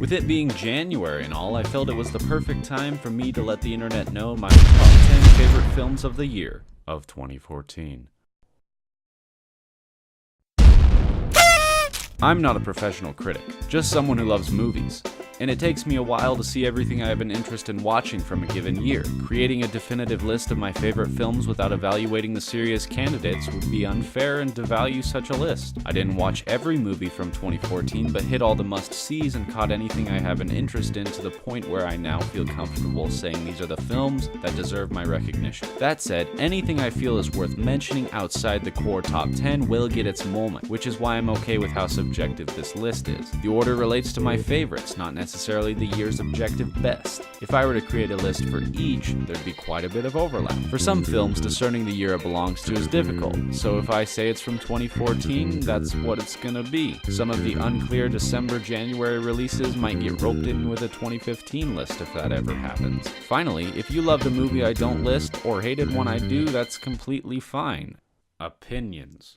With it being January and all, I felt it was the perfect time for me to let the internet know my top 10 favorite films of the year of 2014. I'm not a professional critic, just someone who loves movies, and it takes me a while to see everything I have an interest in watching from a given year. Creating a definitive list of my favorite films without evaluating the serious candidates would be unfair and devalue such a list. I didn't watch every movie from 2014, but hit all the must-sees and caught anything I have an interest in to the point where I now feel comfortable saying these are the films that deserve my recognition. That said, anything I feel is worth mentioning outside the core top 10 will get its moment, which is why I'm okay with how subjective this list is. The order relates to my favorites, not necessarily the year's objective best. If I were to create a list for each, there'd be quite a bit of overlap. For some films, discerning the year it belongs to is difficult, so if I say it's from 2014, that's what it's gonna be. Some of the unclear December-January releases might get roped in with a 2015 list if that ever happens. Finally, if you loved a movie I don't list, or hated one I do, that's completely fine. Opinions.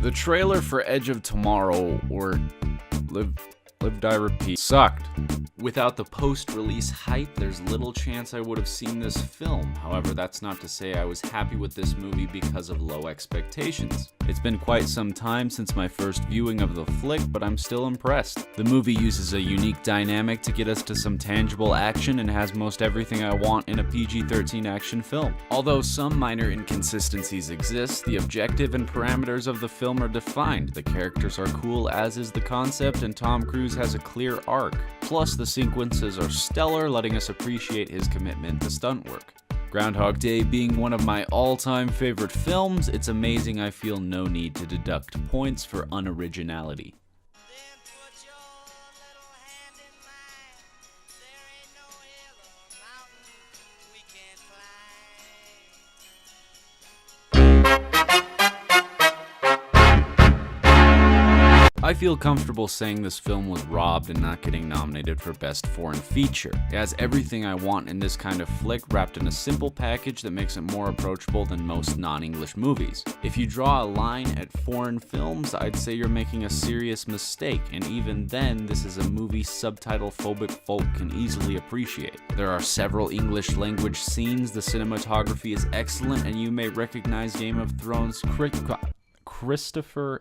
The trailer for Edge of Tomorrow, or Live, Die, Repeat, sucked. Without the post-release hype, there's little chance I would have seen this film. However, that's not to say I was happy with this movie because of low expectations. It's been quite some time since my first viewing of the flick, but I'm still impressed. The movie uses a unique dynamic to get us to some tangible action and has most everything I want in a PG-13 action film. Although some minor inconsistencies exist, the objective and parameters of the film are defined. The characters are cool, as is the concept, and Tom Cruise has a clear arc. Plus, the sequences are stellar, letting us appreciate his commitment to stunt work. Groundhog Day being one of my all-time favorite films, it's amazing I feel no need to deduct points for unoriginality. I feel comfortable saying this film was robbed and not getting nominated for Best Foreign Feature. It has everything I want in this kind of flick wrapped in a simple package that makes it more approachable than most non-English movies. If you draw a line at foreign films, I'd say you're making a serious mistake, and even then, this is a movie subtitle-phobic folk can easily appreciate. There are several English language scenes, the cinematography is excellent, and you may recognize Game of Thrones Christopher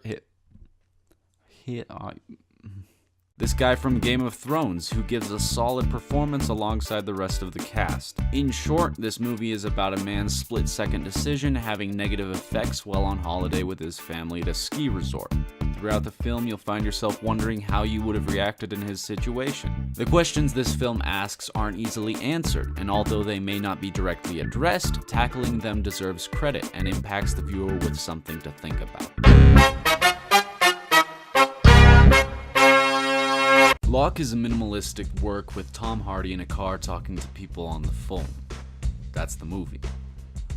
this guy from Game of Thrones, who gives a solid performance alongside the rest of the cast. In short, this movie is about a man's split-second decision having negative effects while on holiday with his family at a ski resort. Throughout the film, you'll find yourself wondering how you would have reacted in his situation. The questions this film asks aren't easily answered, and although they may not be directly addressed, tackling them deserves credit and impacts the viewer with something to think about. Locke is a minimalistic work with Tom Hardy in a car talking to people on the phone. That's the movie.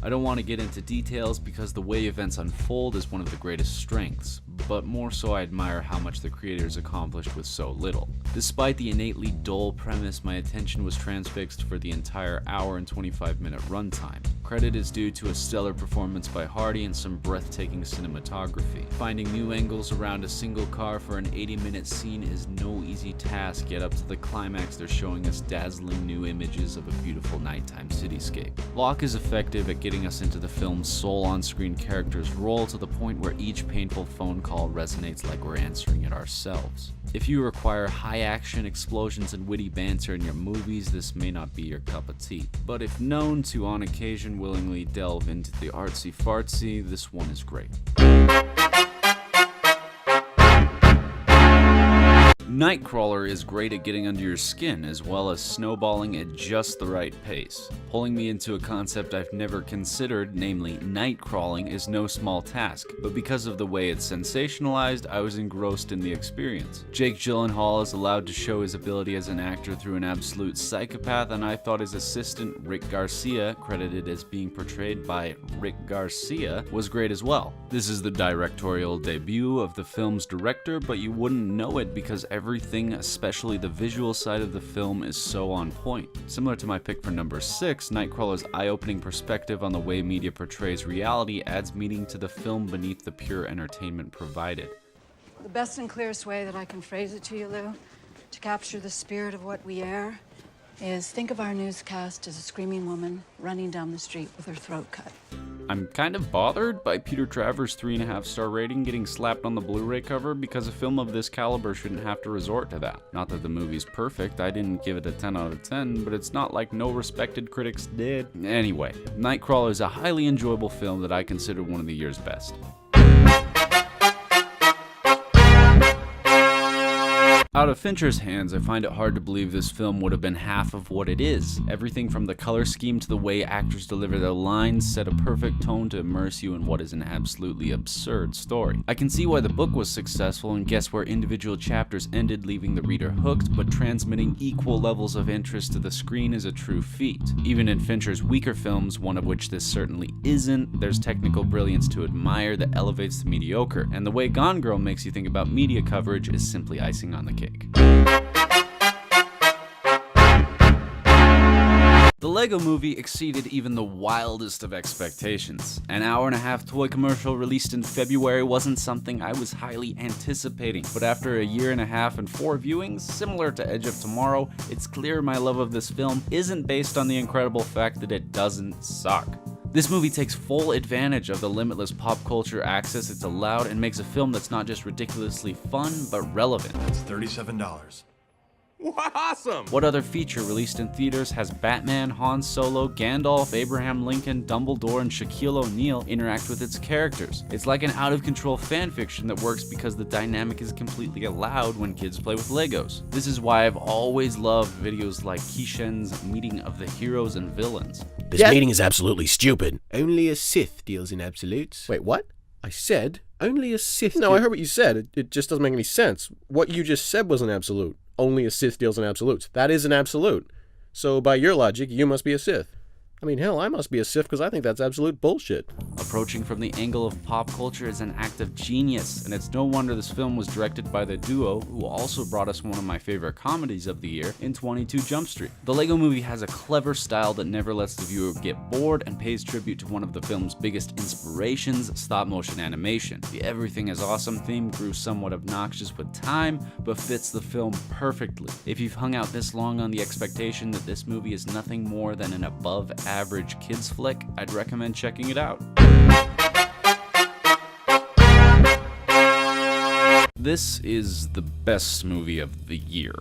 I don't want to get into details because the way events unfold is one of the greatest strengths, but more so I admire how much the creators accomplished with so little. Despite the innately dull premise, my attention was transfixed for the entire hour and 25-minute runtime. Credit is due to a stellar performance by Hardy and some breathtaking cinematography. Finding new angles around a single car for an 80-minute scene is no easy task, yet up to the climax they're showing us dazzling new images of a beautiful nighttime cityscape. Locke is effective at getting us into the film's sole on-screen character's role to the point where each painful phone call resonates like we're answering it ourselves. If you require high action, explosions, and witty banter in your movies, this may not be your cup of tea. But if known to on occasion willingly delve into the artsy-fartsy, this one is great. Nightcrawler is great at getting under your skin, as well as snowballing at just the right pace. Pulling me into a concept I've never considered, namely night crawling, is no small task, but because of the way it's sensationalized, I was engrossed in the experience. Jake Gyllenhaal is allowed to show his ability as an actor through an absolute psychopath, and I thought his assistant, Rick Garcia, credited as being portrayed by Rick Garcia, was great as well. This is the directorial debut of the film's director, but you wouldn't know it because every everything, especially the visual side of the film, is so on point. Similar to my pick for number 6, Nightcrawler's eye-opening perspective on the way media portrays reality adds meaning to the film beneath the pure entertainment provided. The best and clearest way that I can phrase it to you, Lou, to capture the spirit of what we air, is think of our newscast as a screaming woman running down the street with her throat cut. I'm kind of bothered by Peter Travers' 3.5-star rating getting slapped on the Blu-ray cover because a film of this caliber shouldn't have to resort to that. Not that the movie's perfect, I didn't give it a 10 out of 10, but it's not like no respected critics did. Anyway, Nightcrawler is a highly enjoyable film that I consider one of the year's best. Out of Fincher's hands, I find it hard to believe this film would have been half of what it is. Everything from the color scheme to the way actors deliver their lines set a perfect tone to immerse you in what is an absolutely absurd story. I can see why the book was successful and guess where individual chapters ended, leaving the reader hooked, but transmitting equal levels of interest to the screen is a true feat. Even in Fincher's weaker films, one of which this certainly isn't, there's technical brilliance to admire that elevates the mediocre, and the way Gone Girl makes you think about media coverage is simply icing on the cake. The Lego Movie exceeded even the wildest of expectations. An hour-and-a-half toy commercial released in February wasn't something I was highly anticipating, but after a year and a half and 4 viewings, similar to Edge of Tomorrow, it's clear my love of this film isn't based on the incredible fact that it doesn't suck. This movie takes full advantage of the limitless pop culture access it's allowed and makes a film that's not just ridiculously fun, but relevant. That's $37. Awesome! What other feature released in theaters has Batman, Han Solo, Gandalf, Abraham Lincoln, Dumbledore, and Shaquille O'Neal interact with its characters? It's like an out-of-control fanfiction that works because the dynamic is completely allowed when kids play with Legos. This is why I've always loved videos like Kishen's meeting of the heroes and villains. This meeting is absolutely stupid. Only a Sith deals in absolutes. Wait, what? I said only a Sith. No, I heard what you said. It just doesn't make any sense. What you just said was an absolute. Only a Sith deals in absolutes. That is an absolute. So by your logic, you must be a Sith. I mean, hell, I must be a Sith because I think that's absolute bullshit. Approaching from the angle of pop culture is an act of genius, and it's no wonder this film was directed by the duo who also brought us one of my favorite comedies of the year in 22 Jump Street. The Lego Movie has a clever style that never lets the viewer get bored and pays tribute to one of the film's biggest inspirations, stop-motion animation. The Everything is Awesome theme grew somewhat obnoxious with time, but fits the film perfectly. If you've hung out this long on the expectation that this movie is nothing more than an above-average kids flick, I'd recommend checking it out. This is the best movie of the year.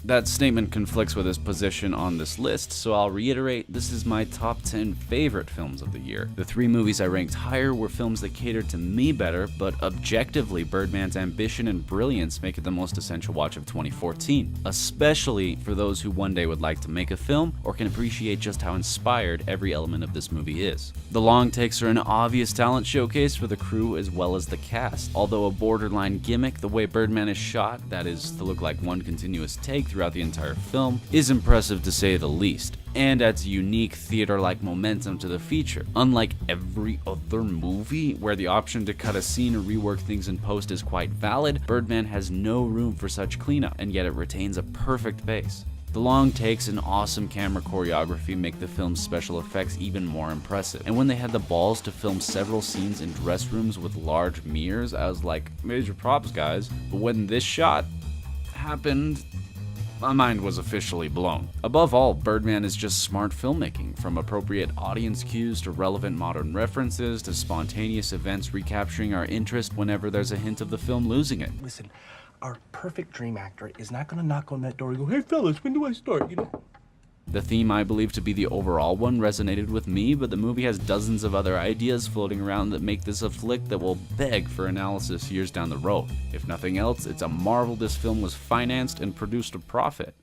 That statement conflicts with his position on this list, so I'll reiterate, this is my top 10 favorite films of the year. The 3 movies I ranked higher were films that catered to me better, but objectively, Birdman's ambition and brilliance make it the most essential watch of 2014, especially for those who one day would like to make a film or can appreciate just how inspired every element of this movie is. The long takes are an obvious talent showcase for the crew as well as the cast. Although a borderline gimmick, the way Birdman is shot, that is, to look like one continuous take throughout the entire film, is impressive to say the least, and adds unique theater-like momentum to the feature. Unlike every other movie, where the option to cut a scene or rework things in post is quite valid, Birdman has no room for such cleanup, and yet it retains a perfect pace. The long takes and awesome camera choreography make the film's special effects even more impressive. And when they had the balls to film several scenes in dress rooms with large mirrors, I was like, major props, guys. But when this shot happened, my mind was officially blown. Above all, Birdman is just smart filmmaking, from appropriate audience cues to relevant modern references to spontaneous events recapturing our interest whenever there's a hint of the film losing it. Listen, our perfect dream actor is not gonna knock on that door and go, "Hey fellas, when do I start?" You know? The theme I believe to be the overall one resonated with me, but the movie has dozens of other ideas floating around that make this a flick that will beg for analysis years down the road. If nothing else, it's a marvel this film was financed and produced a profit.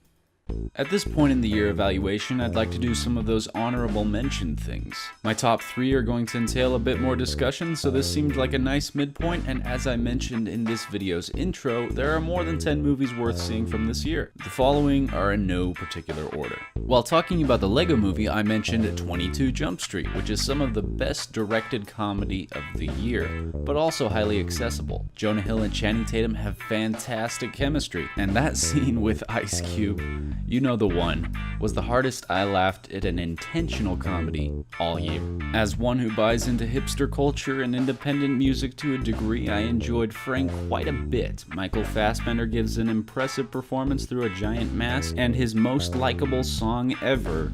At this point in the year evaluation, I'd like to do some of those honorable mention things. My top 3 are going to entail a bit more discussion, so this seemed like a nice midpoint, and as I mentioned in this video's intro, there are more than 10 movies worth seeing from this year. The following are in no particular order. While talking about the Lego Movie, I mentioned 22 Jump Street, which is some of the best directed comedy of the year, but also highly accessible. Jonah Hill and Channing Tatum have fantastic chemistry, and that scene with Ice Cube, you know the one, was the hardest I laughed at an intentional comedy all year. As one who buys into hipster culture and independent music to a degree, I enjoyed Frank quite a bit. Michael Fassbender gives an impressive performance through a giant mask, and his most likable song ever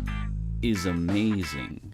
is amazing.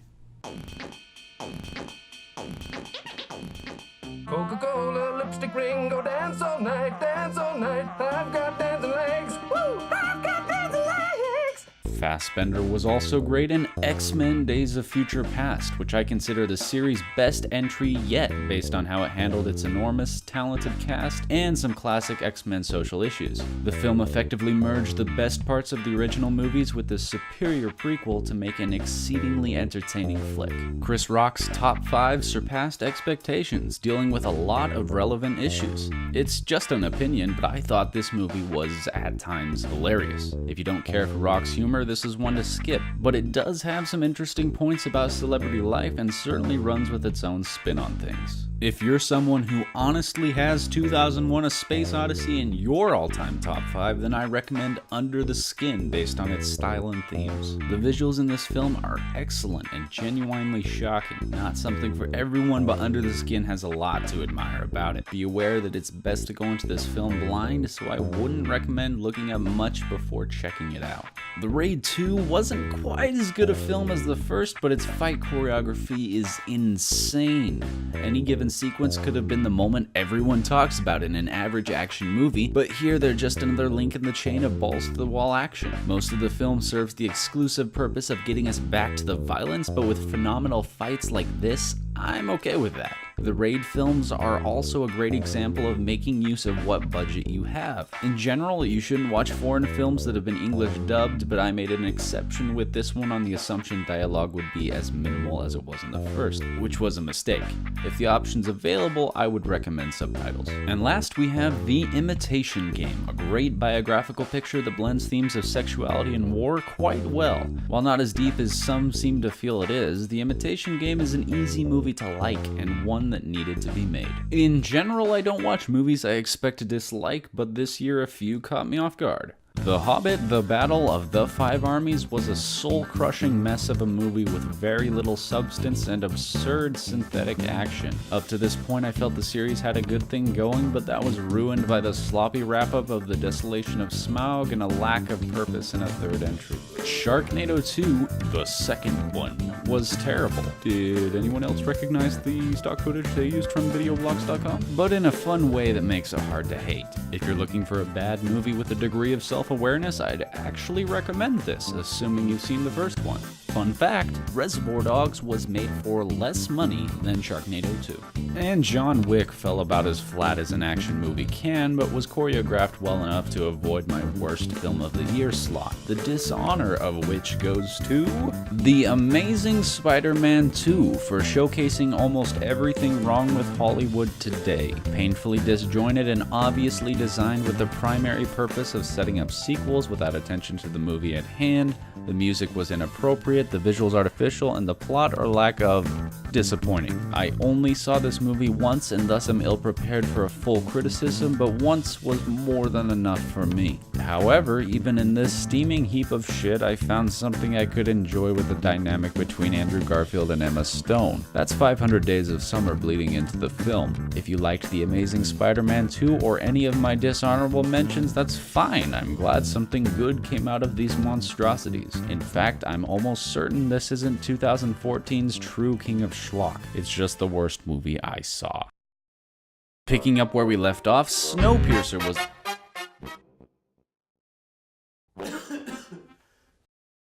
Coca-Cola, lipstick ring, go dance all night, I've got dancing legs, woo, I've got dancing legs. Fassbender was also great in X-Men Days of Future Past, which I consider the series' best entry yet based on how it handled its enormous, talented cast and some classic X-Men social issues. The film effectively merged the best parts of the original movies with the superior prequel to make an exceedingly entertaining flick. Chris Rock's top 5 surpassed expectations, dealing with a lot of relevant issues. It's just an opinion, but I thought this movie was, at times, hilarious. If you don't care for Rock's humor, this is one to skip, but it does have some interesting points about celebrity life and certainly runs with its own spin on things. If you're someone who honestly has 2001: A Space Odyssey in your all-time top 5, then I recommend Under the Skin based on its style and themes. The visuals in this film are excellent and genuinely shocking. Not something for everyone, but Under the Skin has a lot to admire about it. Be aware that it's best to go into this film blind, so I wouldn't recommend looking up much before checking it out. The Raid 2 wasn't quite as good a film as the first, but its fight choreography is insane. Any given sequence could have been the moment everyone talks about in an average action movie, but here they're just another link in the chain of balls-to-the-wall action. Most of the film serves the exclusive purpose of getting us back to the violence, but with phenomenal fights like this, I'm okay with that. The Raid films are also a great example of making use of what budget you have. In general, you shouldn't watch foreign films that have been English dubbed, but I made an exception with this one on the assumption dialogue would be as minimal as it was in the first, which was a mistake. If the option's available, I would recommend subtitles. And last we have The Imitation Game, a great biographical picture that blends themes of sexuality and war quite well. While not as deep as some seem to feel it is, The Imitation Game is an easy movie to like and one that needed to be made. In general, I don't watch movies I expect to dislike, but this year a few caught me off guard. The Hobbit: The Battle of the Five Armies was a soul-crushing mess of a movie with very little substance and absurd synthetic action. Up to this point, I felt the series had a good thing going, but that was ruined by the sloppy wrap-up of the desolation of Smaug and a lack of purpose in a third entry. Sharknado 2, the second one, was terrible. Did anyone else recognize the stock footage they used from videoblocks.com? But in a fun way that makes it hard to hate. If you're looking for a bad movie with a degree of self-awareness, I'd actually recommend this, assuming you've seen the first one. Fun fact, Reservoir Dogs was made for less money than Sharknado 2. And John Wick fell about as flat as an action movie can, but was choreographed well enough to avoid my worst film of the year slot, the dishonor of which goes to The Amazing Spider-Man 2 for showcasing almost everything wrong with Hollywood today. Painfully disjointed and obviously designed with the primary purpose of setting up sequels without attention to the movie at hand. The music was inappropriate, the visuals artificial, and the plot or lack of disappointing. I only saw this movie once and thus am ill-prepared for a full criticism, but once was more than enough for me. However, even in this steaming heap of shit, I found something I could enjoy with the dynamic between Andrew Garfield and Emma Stone. That's 500 Days of Summer bleeding into the film. If you liked The Amazing Spider-Man 2 or any of my dishonorable mentions, that's fine. I'm glad something good came out of these monstrosities. In fact, I'm almost certain this isn't 2014's true King of Schlock. It's just the worst movie I saw. Picking up where we left off, Snowpiercer was...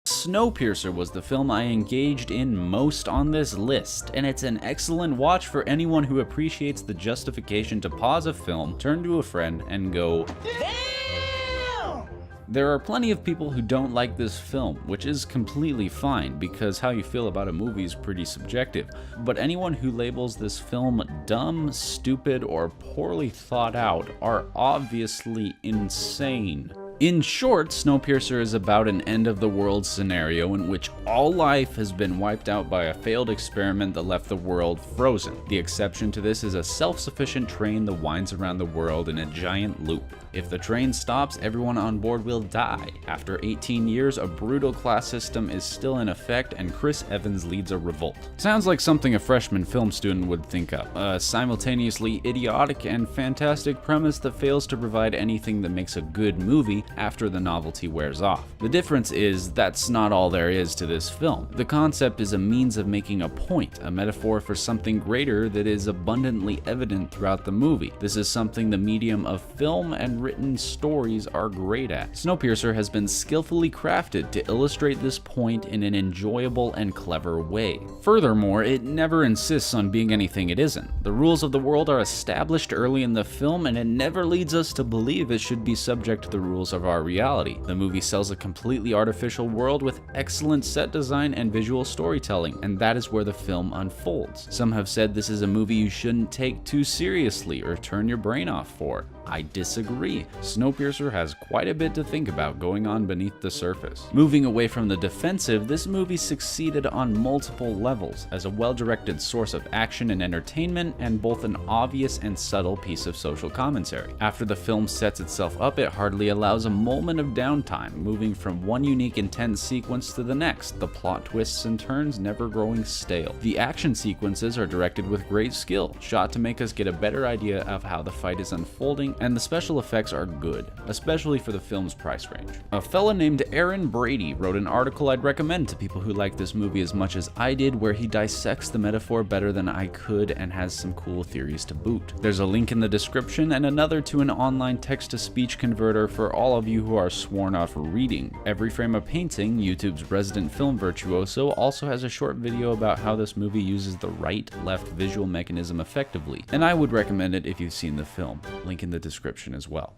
Snowpiercer was the film I engaged in most on this list, and it's an excellent watch for anyone who appreciates the justification to pause a film, turn to a friend, and go, "Damn!" There are plenty of people who don't like this film, which is completely fine because how you feel about a movie is pretty subjective, but anyone who labels this film dumb, stupid, or poorly thought out are obviously insane. In short, Snowpiercer is about an end-of-the-world scenario in which all life has been wiped out by a failed experiment that left the world frozen. The exception to this is a self-sufficient train that winds around the world in a giant loop. If the train stops, everyone on board will die. After 18 years, a brutal class system is still in effect, and Chris Evans leads a revolt. Sounds like something a freshman film student would think up. A simultaneously idiotic and fantastic premise that fails to provide anything that makes a good movie after the novelty wears off. The difference is that's not all there is to this film. The concept is a means of making a point, a metaphor for something greater that is abundantly evident throughout the movie. This is something the medium of film and written stories are great at. Snowpiercer has been skillfully crafted to illustrate this point in an enjoyable and clever way. Furthermore, it never insists on being anything it isn't. The rules of the world are established early in the film, and it never leads us to believe it should be subject to the rules of our reality. The movie sells a completely artificial world with excellent set design and visual storytelling, and that is where the film unfolds. Some have said this is a movie you shouldn't take too seriously or turn your brain off for. I disagree. Snowpiercer has quite a bit to think about going on beneath the surface. Moving away from the defensive, this movie succeeded on multiple levels as a well-directed source of action and entertainment, and both an obvious and subtle piece of social commentary. After the film sets itself up, it hardly allows a moment of downtime, moving from one unique intense sequence to the next, the plot twists and turns never growing stale. The action sequences are directed with great skill, shot to make us get a better idea of how the fight is unfolding, and the special effects are good, especially for the film's price range. A fella named Aaron Brady wrote an article I'd recommend to people who like this movie as much as I did, where he dissects the metaphor better than I could and has some cool theories to boot. There's a link in the description and another to an online text-to-speech converter for all of you who are sworn off reading. Every Frame a Painting, YouTube's resident film virtuoso, also has a short video about how this movie uses the right-left visual mechanism effectively, and I would recommend it if you've seen the film. Link in the description as well.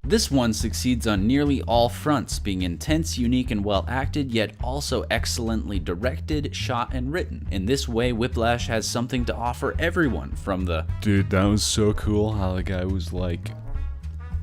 This one succeeds on nearly all fronts, being intense, unique, and well acted, yet also excellently directed, shot, and written. In this way, Whiplash has something to offer everyone, from the "dude, that was so cool how the guy was like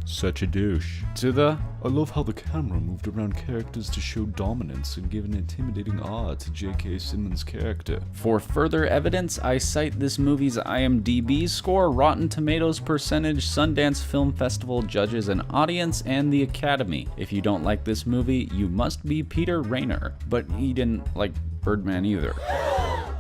such a douche," to the "I love how the camera moved around characters to show dominance and give an intimidating awe to J.K. Simmons' character." For further evidence, I cite this movie's IMDb score, Rotten Tomatoes percentage, Sundance Film Festival judges and audience, and the Academy. If you don't like this movie, you must be Peter Rayner, but he didn't like Birdman either.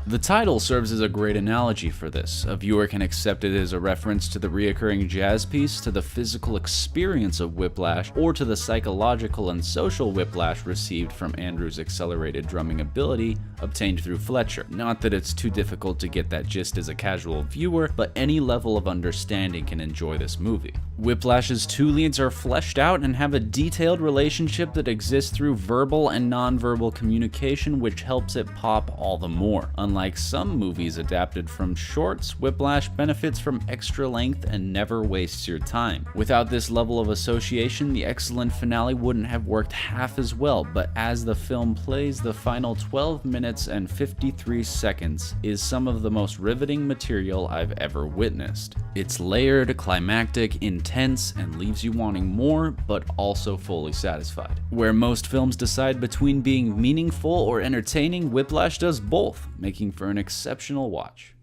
The title serves as a great analogy for this. A viewer can accept it as a reference to the reoccurring jazz piece, to the physical experience of Whiplash, or to the psychological and social whiplash received from Andrew's accelerated drumming ability obtained through Fletcher. Not that it's too difficult to get that gist as a casual viewer, but any level of understanding can enjoy this movie. Whiplash's two leads are fleshed out and have a detailed relationship that exists through verbal and nonverbal communication, which helps it pop all the more. Unlike some movies adapted from shorts, Whiplash benefits from extra length and never wastes your time. Without this level of association, the excellent finale wouldn't have worked half as well, but as the film plays, the final 12 minutes and 53 seconds is some of the most riveting material I've ever witnessed. It's layered, climactic, intense, and leaves you wanting more, but also fully satisfied. Where most films decide between being meaningful or entertaining, Whiplash does both, making for an exceptional watch.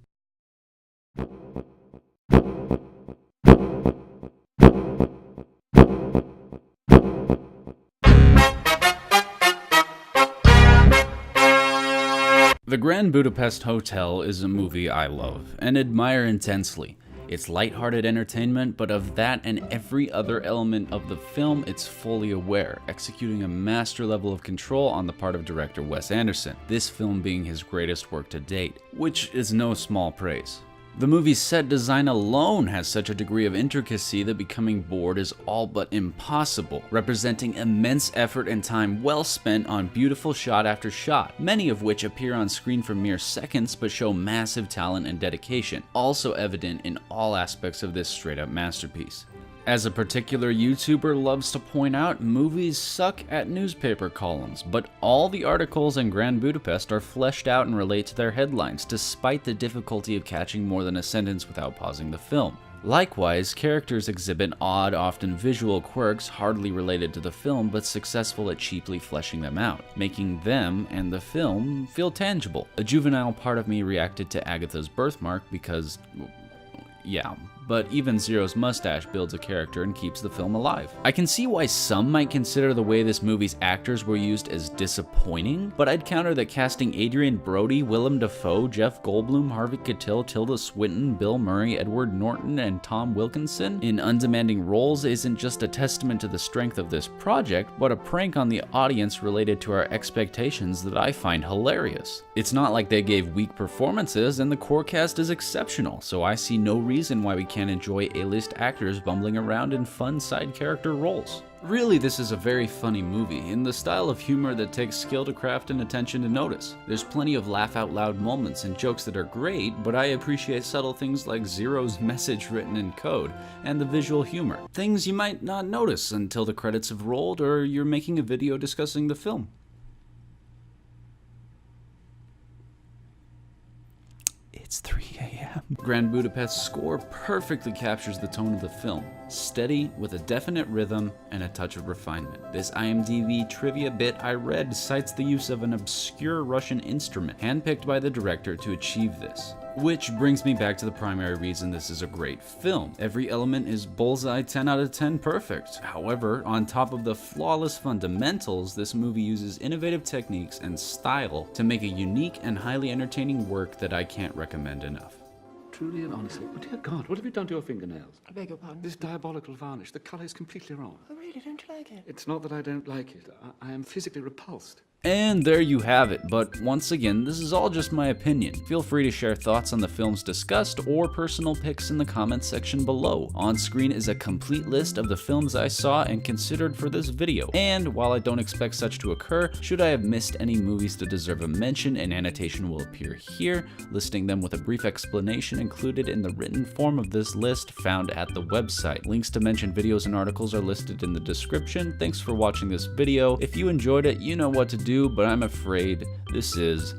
The Grand Budapest Hotel is a movie I love and admire intensely. It's lighthearted entertainment, but of that and every other element of the film, it's fully aware, executing a master level of control on the part of director Wes Anderson, this film being his greatest work to date, which is no small praise. The movie's set design alone has such a degree of intricacy that becoming bored is all but impossible, representing immense effort and time well spent on beautiful shot after shot, many of which appear on screen for mere seconds but show massive talent and dedication, also evident in all aspects of this straight-up masterpiece. As a particular YouTuber loves to point out, movies suck at newspaper columns, but all the articles in Grand Budapest are fleshed out and relate to their headlines, despite the difficulty of catching more than a sentence without pausing the film. Likewise, characters exhibit odd, often visual quirks hardly related to the film but successful at cheaply fleshing them out, making them and the film feel tangible. A juvenile part of me reacted to Agatha's birthmark because, yeah, but even Zero's mustache builds a character and keeps the film alive. I can see why some might consider the way this movie's actors were used as disappointing, but I'd counter that casting Adrian Brody, Willem Dafoe, Jeff Goldblum, Harvey Keitel, Tilda Swinton, Bill Murray, Edward Norton, and Tom Wilkinson in undemanding roles isn't just a testament to the strength of this project, but a prank on the audience related to our expectations that I find hilarious. It's not like they gave weak performances, and the core cast is exceptional, so I see no reason why we can't enjoy A-list actors bumbling around in fun side character roles. Really, this is a very funny movie, in the style of humor that takes skill to craft and attention to notice. There's plenty of laugh-out-loud moments and jokes that are great, but I appreciate subtle things like Zero's message written in code, and the visual humor. Things you might not notice until the credits have rolled or you're making a video discussing the film. It's 3 a.m. Grand Budapest's score perfectly captures the tone of the film, steady with a definite rhythm and a touch of refinement. This IMDb trivia bit I read cites the use of an obscure Russian instrument handpicked by the director to achieve this. Which brings me back to the primary reason this is a great film. Every element is bullseye 10 out of 10 perfect. However, on top of the flawless fundamentals, this movie uses innovative techniques and style to make a unique and highly entertaining work that I can't recommend enough. Truly and honestly, oh dear God, what have you done to your fingernails? I beg your pardon? This diabolical varnish, the colour is completely wrong. Oh, really? Don't you like it? It's not that I don't like it, I am physically repulsed. And there you have it, but once again, this is all just my opinion. Feel free to share thoughts on the films discussed or personal picks in the comments section below. On screen is a complete list of the films I saw and considered for this video. And while I don't expect such to occur, should I have missed any movies that deserve a mention, an annotation will appear here, listing them with a brief explanation included in the written form of this list found at the website. Links to mentioned videos and articles are listed in the description. Thanks for watching this video. If you enjoyed it, you know what to do, but I'm afraid this is